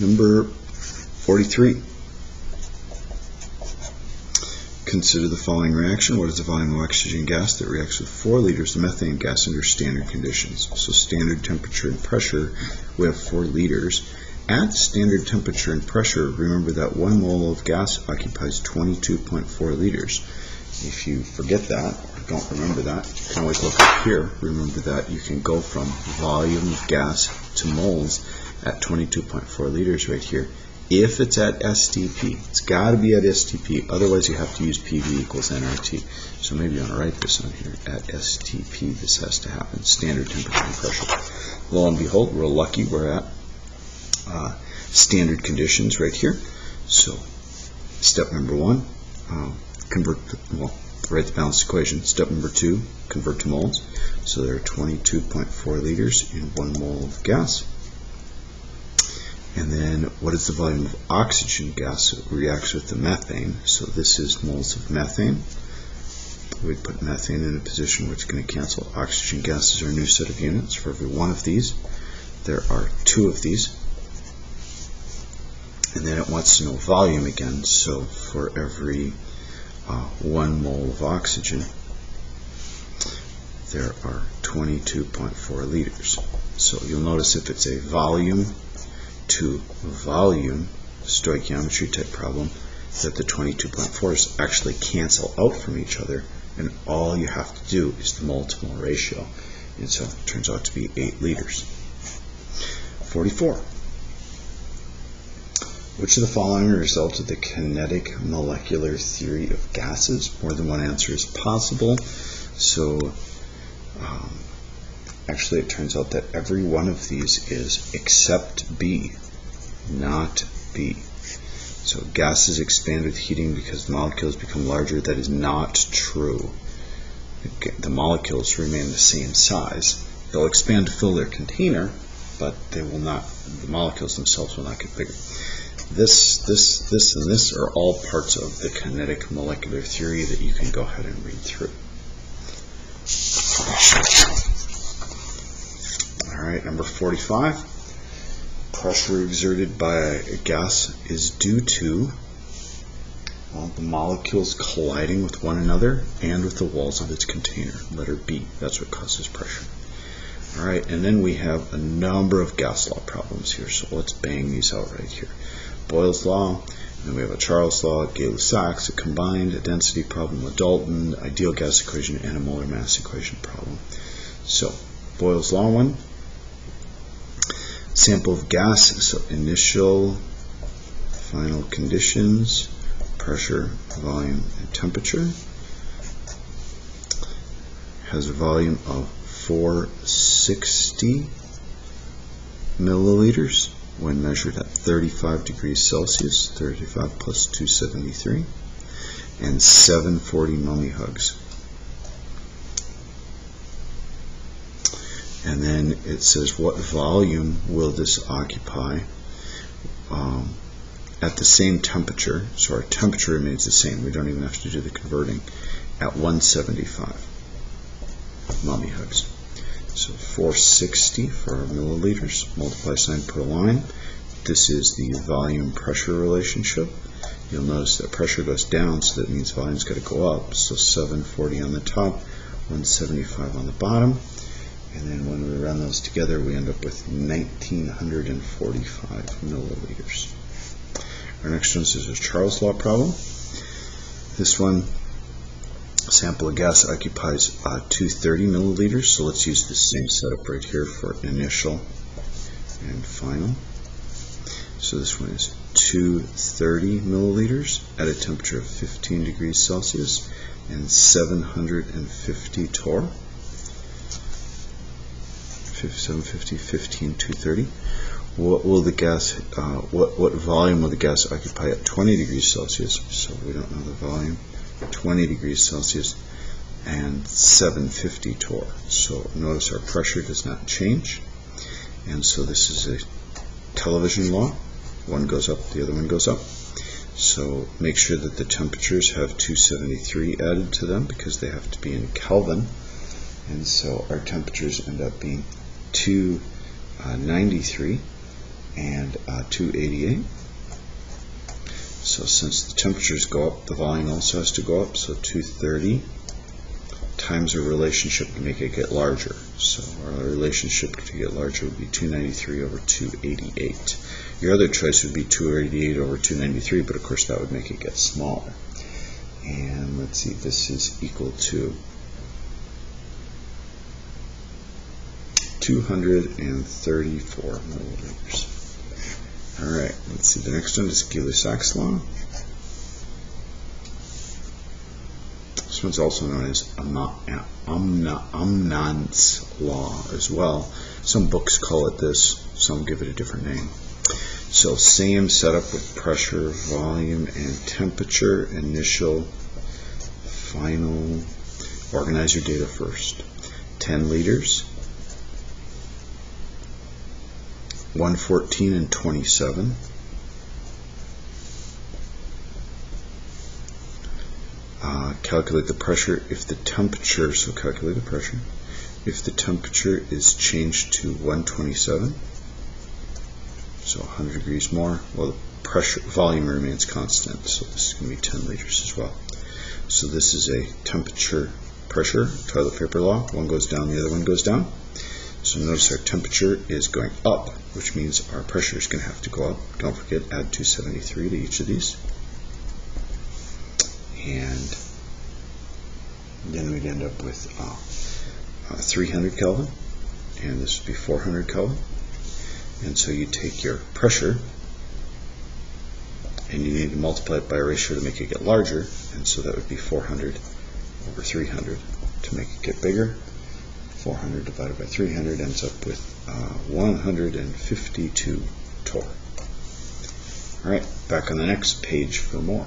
Number 43. Consider the following reaction. What is the volume of oxygen gas that reacts with 4 liters of methane gas under standard conditions? So standard temperature and pressure, we have 4 liters. At standard temperature and pressure, remember that 1 mole of gas occupies 22.4 liters. If you forget that, or don't remember that, you can always look up here. Remember that you can go from volume of gas to moles at 22.4 liters right here. If it's at STP, it's got to be at STP, otherwise you have to use PV equals nRT. So maybe you want to write this on here. At STP, this has to happen, standard temperature and pressure. Lo and behold, we're lucky, we're at standard conditions right here. So step number 1, write the balanced equation. Step number 2, convert to moles. So there are 22.4 liters in 1 mole of gas. And then what is the volume of oxygen gas that reacts with the methane? So this is moles of methane. We put methane in a position where it's going to cancel. Oxygen gas is our new set of units. For every one of these, there are 2 of these. And then it wants to know volume again. So for every 1 mole of oxygen, there are 22.4 liters. So you'll notice if it's a volume to volume stoichiometry type problem, that the 22.4s actually cancel out from each other, and all you have to do is the mole to mole ratio, and so it turns out to be 8 liters. 44. Which of the following are a result of the kinetic molecular theory of gases? More than one answer is possible. So actually it turns out that every one of these is except B, not B. So gases expand with heating because the molecules become larger. That is not true. The molecules remain the same size. They'll expand to fill their container, but they will not, the molecules themselves will not get bigger. This, and this are all parts of the kinetic molecular theory that you can go ahead and read through. Alright, number 45. Pressure exerted by a gas is due to, well, the molecules colliding with one another and with the walls of its container. Letter B, that's what causes pressure. Alright, and then we have a number of gas law problems here, so let's bang these out right here. Boyle's law, and then we have a Charles law, Gildersack, a combined density problem, a Dalton ideal gas equation, and a molar mass equation problem. So, Boyle's law one, sample of gas, so initial, final conditions, pressure, volume, and temperature, has a volume of 460 milliliters when measured at 35 degrees Celsius, 35 plus 273, and 740 millihugs. And then it says what volume will this occupy at the same temperature. So our temperature remains the same. We don't even have to do the converting at 175 millihugs. So 460 for our milliliters. Multiply sign, put a line. This is the volume pressure relationship. You'll notice that pressure goes down, so that means volume's got to go up. So 740 on the top, 175 on the bottom. And then when we run those together, we end up with 1945 milliliters. Our next one is a Charles law problem. This one, sample of gas occupies 230 milliliters. So let's use the same setup right here for initial and final. So this one is 230 milliliters at a temperature of 15 degrees Celsius and 750 torr. 750, 15, 230. What will the gas? What volume will the gas occupy at 20 degrees Celsius? So we don't know the volume. 20 degrees Celsius and 750 torr. So notice our pressure does not change, and so this is a television law. One goes up, the other one goes up. So make sure that the temperatures have 273 added to them because they have to be in Kelvin, and so our temperatures end up being 293, and 288. So since the temperatures go up, the volume also has to go up. So 230 times a relationship to make it get larger. So our relationship to get larger would be 293 over 288. Your other choice would be 288 over 293, but of course that would make it get smaller. And let's see, this is equal to 234 milliliters. Alright, let's see, the next one is Gildersack's law. This one's also known as Amnon's law as well. Some books call it this, some give it a different name. So same setup with pressure, volume, and temperature. Initial, final. Organize your data first. 10 liters, 114 and 27. Calculate the pressure if the temperature, so calculate the pressure, if the temperature is changed to 127, so 100 degrees more, well, the pressure volume remains constant, so this is going to be 10 liters as well. So this is a temperature pressure toilet paper law. One goes down, the other one goes down. So notice our temperature is going up, which means our pressure is going to have to go up. Don't forget, add 273 to each of these. And then we'd end up with 300 Kelvin, and this would be 400 Kelvin. And so you take your pressure, and you need to multiply it by a ratio to make it get larger, and so that would be 400 over 300 to make it get bigger. 400 divided by 300 ends up with 152 torr. Alright, back on the next page for more.